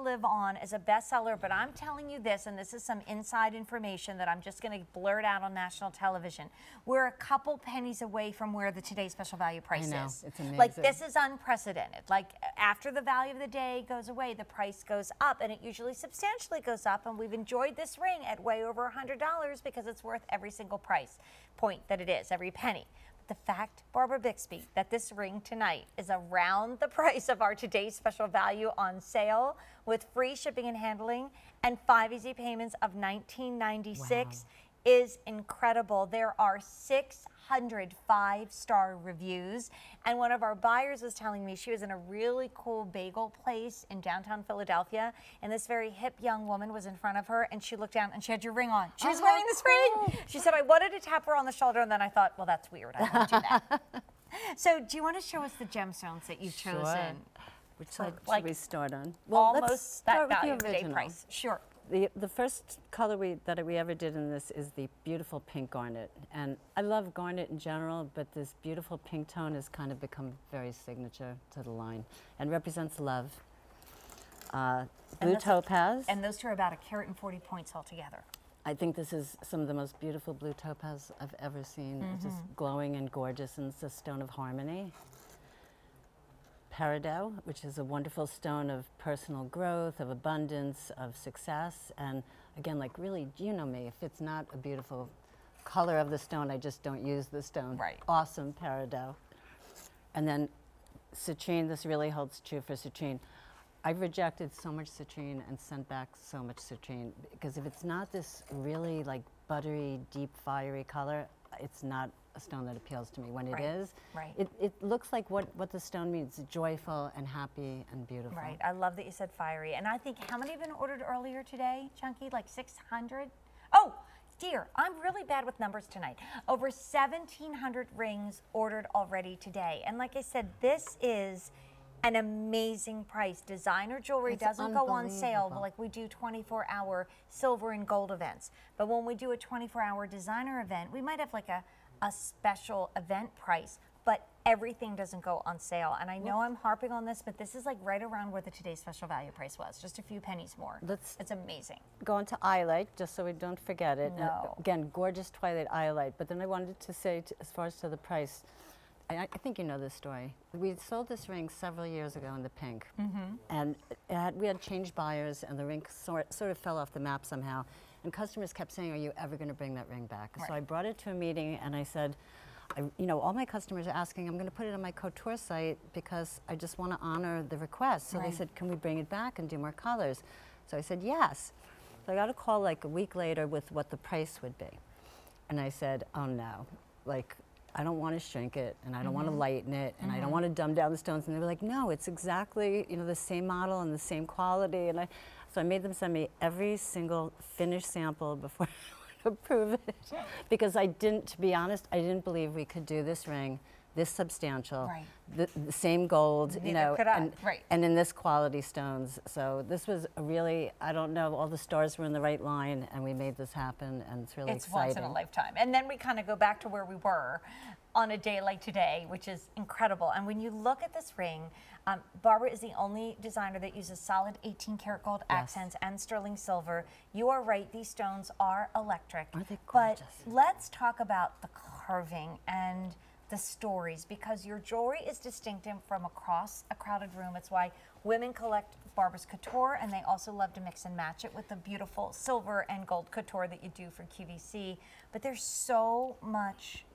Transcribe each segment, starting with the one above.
live on as a bestseller, but I'm telling you this, and this is some inside information that I'm just going to blurt out on national television. We're a couple pennies away from where the today's special value price is. I know, it's amazing. Like, this is unprecedented. Like, after the value of the day goes away, the price goes up, and it usually substantially goes up, and we've enjoyed this ring at way over $100 because it's worth every single price point that it is, every penny. The fact, Barbara Bixby, that this ring tonight is around the price of our today's special value on sale with free shipping and handling and 5 easy payments of $19.96 is incredible. There are 600 5-star reviews, and one of our buyers was telling me she was in a really cool bagel place in downtown Philadelphia, and this very hip young woman was in front of her, and she looked down and she had your ring on. She was wearing this ring. She said, I wanted to tap her on the shoulder, and then I thought, well, that's weird. I won't do that. So do you want to show us the gemstones that you've chosen? Sure. Which side should we start on? Well, almost that value of the day price. Sure. The first color that we ever did in this is the beautiful pink garnet. And I love garnet in general, but this beautiful pink tone has kind of become very signature to the line and represents love. Blue topaz. And those two are about 1.40 carats altogether. I think this is some of the most beautiful blue topaz I've ever seen. It's just glowing and gorgeous, and it's a stone of harmony. Peridot, which is a wonderful stone of personal growth, of abundance, of success, and again, like really, you know me, if it's not a beautiful color of the stone, I just don't use the stone. Right. Awesome peridot. And then citrine, this really holds true for citrine. I've rejected so much citrine and sent back so much citrine because if it's not this really like buttery, deep, fiery color, it's not a stone that appeals to me. When it is, it looks like what the stone means, joyful and happy and beautiful. Right, I love that you said fiery. And I think, how many have been ordered earlier today, Chunky? Like 600? Oh, dear, I'm really bad with numbers tonight. Over 1,700 rings ordered already today. And like I said, this is an amazing price. Designer jewelry doesn't go on sale like we do 24-hour silver and gold events. But when we do a 24-hour designer event, we might have like a special event price, but everything doesn't go on sale. And I know I'm harping on this, but this is like right around where the today's special value price was, just a few pennies more. It's amazing. Go into Eyelight, just so we don't forget it. No. Again, gorgeous twilight Eyelight. But then I wanted to say, as far as to the price, I think you know this story. We sold this ring several years ago in the pink, and we had changed buyers, and the ring sort of fell off the map somehow. And customers kept saying, are you ever going to bring that ring back? Right. So I brought it to a meeting, and I said, you know, all my customers are asking, I'm going to put it on my couture site because I just want to honor the request. So they said, can we bring it back and do more colors? So I said, yes. So I got a call like a week later with what the price would be. And I said, oh no, like, I don't want to shrink it, and I don't want to lighten it, and I don't want to dumb down the stones. And they were like, no, it's exactly, you know, the same model and the same quality. And so I made them send me every single finished sample before I would approve it. Because to be honest, I didn't believe we could do this ring this substantial, the same gold, you know, and in this quality stones. So this was a really, I don't know, all the stars were in the right line, and we made this happen, and it's really exciting. It's once in a lifetime. And then we kind of go back to where we were on a day like today, which is incredible. And when you look at this ring, Barbara is the only designer that uses solid 18-karat gold accents and sterling silver. You are right, these stones are electric. Aren't they gorgeous? But let's talk about the carving and the stories, because your jewelry is distinctive from across a crowded room. It's why women collect Barbara's couture, and they also love to mix and match it with the beautiful silver and gold couture that you do for QVC. But there's so much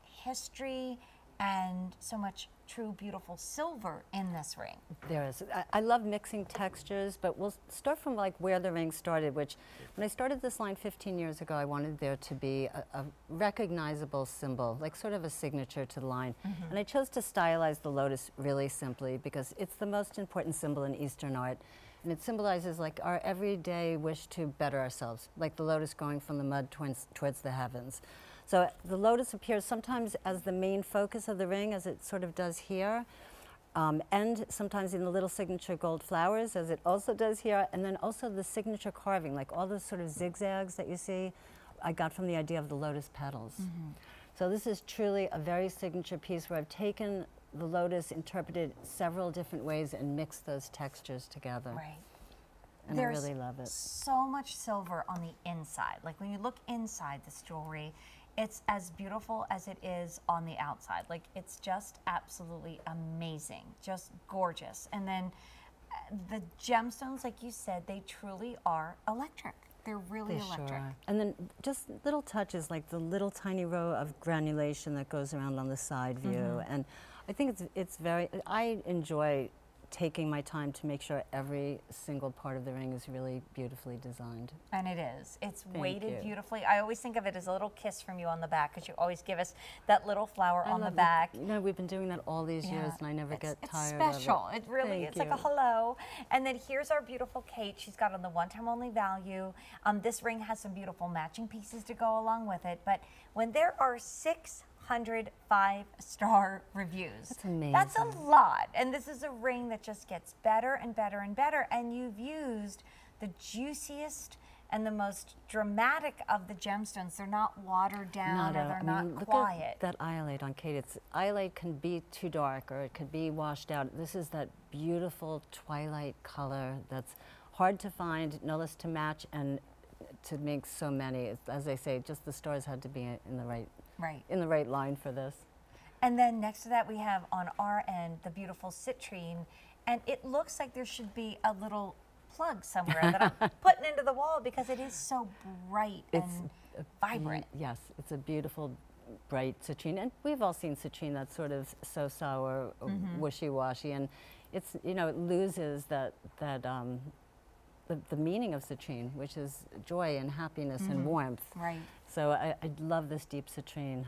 history and so much true, beautiful silver in this ring. There is. I love mixing textures, but we'll start from like where the ring started, which when I started this line 15 years ago, I wanted there to be a recognizable symbol, like sort of a signature to the line. And I chose to stylize the lotus really simply because it's the most important symbol in Eastern art. And it symbolizes like our everyday wish to better ourselves, like the lotus going from the mud towards the heavens. So the lotus appears sometimes as the main focus of the ring, as it sort of does here, and sometimes in the little signature gold flowers, as it also does here, and then also the signature carving, like all those sort of zigzags that you see, I got from the idea of the lotus petals. So this is truly a very signature piece where I've taken the lotus, interpreted several different ways, and mixed those textures together. Right. and I really love it. So much silver on the inside. Like when you look inside this jewelry, it's as beautiful as it is on the outside. Like it's just absolutely amazing, just gorgeous. And then the gemstones, like you said, they truly are electric. They're really electric. Sure are. And then just little touches like the little tiny row of granulation that goes around on the side view. And I think it's very, I enjoy taking my time to make sure every single part of the ring is really beautifully designed. And it is. It's weighted beautifully. I always think of it as a little kiss from you on the back, because you always give us that little flower on the back. You know, we've been doing that all these years, and I never get tired of it. It's special. It really is. It's like a hello. And then here's our beautiful Kate. She's got on the one-time only value. This ring has some beautiful matching pieces to go along with it. But when there are 600 5-star reviews. That's amazing. That's a lot. And this is a ring that just gets better and better and better. And you've used the juiciest and the most dramatic of the gemstones. They're not watered down, or they're not quiet. Look at that iolite on Kate. Iolite can be too dark, or it could be washed out. This is that beautiful twilight color that's hard to find, no less to match, and to make so many. As I say, just the stars had to be in the right line for this. And then next to that we have on our end the beautiful citrine, and it looks like there should be a little plug somewhere that I'm putting into the wall, because it is so bright and vibrant. Yes, it's a beautiful bright citrine, and we've all seen citrine that's sort of so-so or wishy-washy, and it's, you know, it loses that the meaning of citrine, which is joy and happiness and warmth. Right. So I love this deep citrine.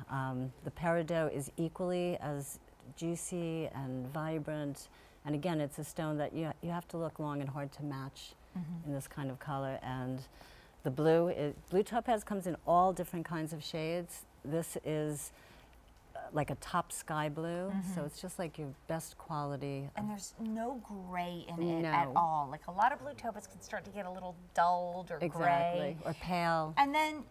The peridot is equally as juicy and vibrant. And again, it's a stone that you have to look long and hard to match in this kind of color. And the blue topaz comes in all different kinds of shades. This is like a top sky blue, so it's just like your best quality. And there's no gray in it at all. Like a lot of blue topaz can start to get a little dulled or gray. Or pale. And then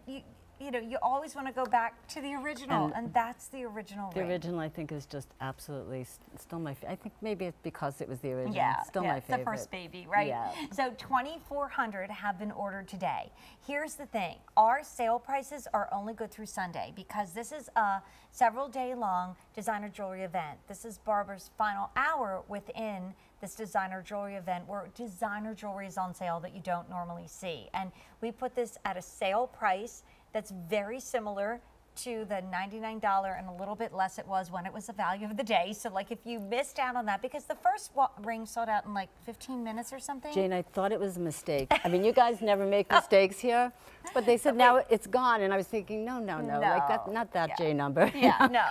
you know, you always want to go back to the original, and that's the original ring. The original, I think, is just absolutely still my favorite. I think maybe it's because it was the original. Yeah, still my favorite. The first baby, right? Yeah. So 2,400 have been ordered today. Here's the thing. Our sale prices are only good through Sunday, because this is a several-day-long designer jewelry event. This is Barbara's final hour within this designer jewelry event, where designer jewelry is on sale that you don't normally see. And we put this at a sale price that's very similar to the $99 and a little bit less it was when it was the value of the day. So like if you missed out on that, because the first ring sold out in like 15 minutes or something. Jane, I thought it was a mistake. I mean, you guys never make mistakes here, but they said now it's gone, and I was thinking, no, like that, not that J number. Yeah, no.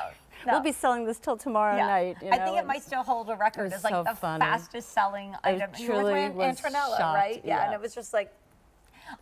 We'll be selling this till tomorrow night. You know? I think it might still hold a record as like the fastest selling item. I truly was Antonella, shocked, right? Yeah, and it was just like,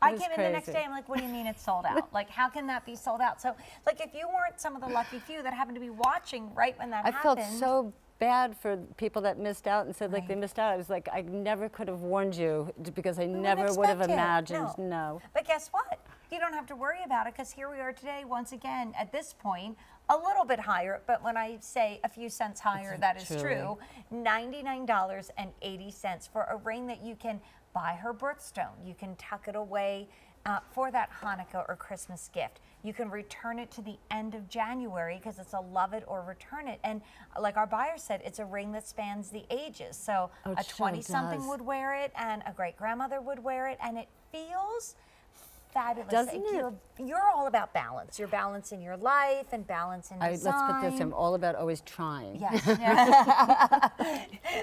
I came in the next day, I'm like, what do you mean it's sold out? Like, how can that be sold out? So, like, if you weren't some of the lucky few that happened to be watching right when that happened. I felt so bad for people that missed out and said, like, they missed out. I was like, I never could have warned you, because I never would have imagined. No. But guess what? You don't have to worry about it, because here we are today, once again, at this point, a little bit higher, but when I say a few cents higher, that is true. $99.80 for a ring that you can buy her birthstone. You can tuck it away for that Hanukkah or Christmas gift. You can return it to the end of January, because it's a love it or return it. And like our buyer said, it's a ring that spans the ages. So a 20-something would wear it, and a great-grandmother would wear it, and it feels fabulous. Doesn't it? You're all about balance. You're balancing your life and balance in design. Let's put this in, all about always trying. Yes.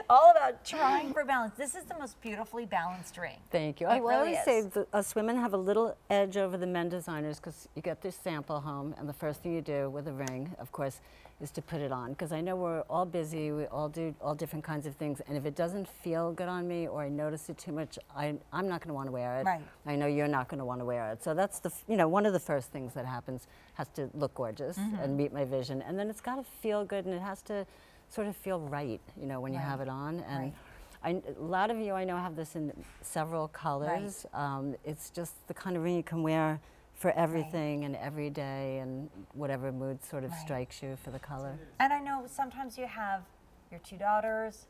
All about trying for balance. This is the most beautifully balanced ring. Thank you. I always say us women have a little edge over the men designers, because you get this sample home, and the first thing you do with a ring, of course, is to put it on. Because I know we're all busy, we all do all different kinds of things, and if it doesn't feel good on me, or I notice it too much, I'm not going to want to wear it. Right. I know you're not going to want to wear it. So that's one of the first things that happens. Has to look gorgeous and meet my vision, and then it's got to feel good, and it has to sort of feel right, when you have it on. And a lot of you I know have this in several colors. It's just the kind of ring you can wear for everything and every day, and whatever mood sort of strikes you for the color. And I know sometimes you have your 2 daughters,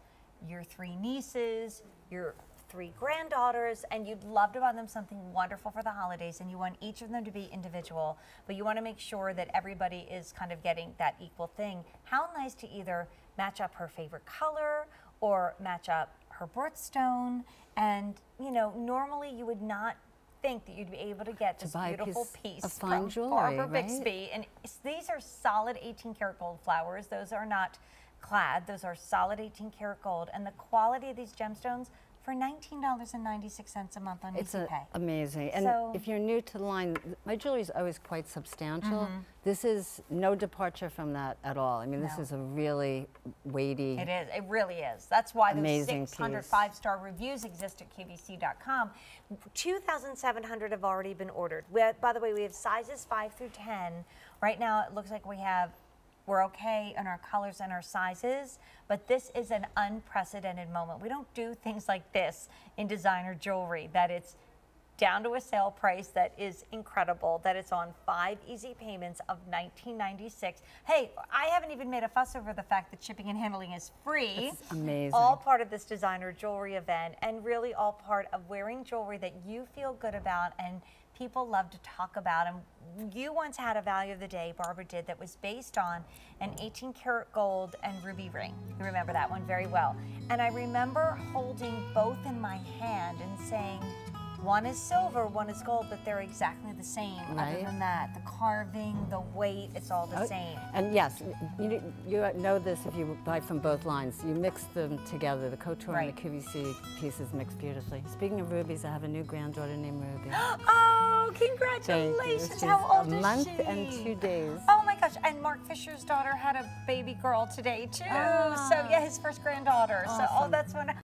your 3 nieces, your 3 granddaughters and you'd love to buy them something wonderful for the holidays, and you want each of them to be individual, but you want to make sure that everybody is kind of getting that equal thing, how nice to either match up her favorite color or match up her birthstone. And, you know, normally you would not think that you'd be able to get this beautiful piece of fine from jewelry, Barbara right? Bixby. And these are solid 18 karat gold flowers. Those are not clad. Those are solid 18 karat gold. And the quality of these gemstones for $19.96 a month on It's Easy Pay. amazing. And So, if you're new to the line, my jewelry is always quite substantial. This is no departure from that at all. I mean, this No. is a really weighty. it is. It really is. That's why those Amazing 600 piece. 5-star reviews exist at QVC.com. 2,700 have already been ordered. By the way, we have sizes 5 through 10. Right now, it looks like we're okay in our colors and our sizes, but this is an unprecedented moment. We don't do things like this in designer jewelry, that it's down to a sale price that is incredible, that it's on 5 easy payments of $19.96. Hey, I haven't even made a fuss over the fact that shipping and handling is free. That's amazing. All part of this designer jewelry event, and really all part of wearing jewelry that you feel good about and people love to talk about. And you once had a value of the day, Barbara did, that was based on an 18 karat gold and ruby ring. You remember that one very well. And I remember holding both in my hand and saying, one is silver, one is gold, but they're exactly the same. Right. Other than that, the carving, the weight, it's all the same. And yes, you know this if you buy from both lines. You mix them together. The couture and the QVC pieces mix beautifully. Speaking of rubies, I have a new granddaughter named Ruby. Oh, congratulations. She's How old is she? a month and 2 days. Oh my gosh, and Mark Fisher's daughter had a baby girl today too. So yeah, his first granddaughter. So Awesome. that's wonderful.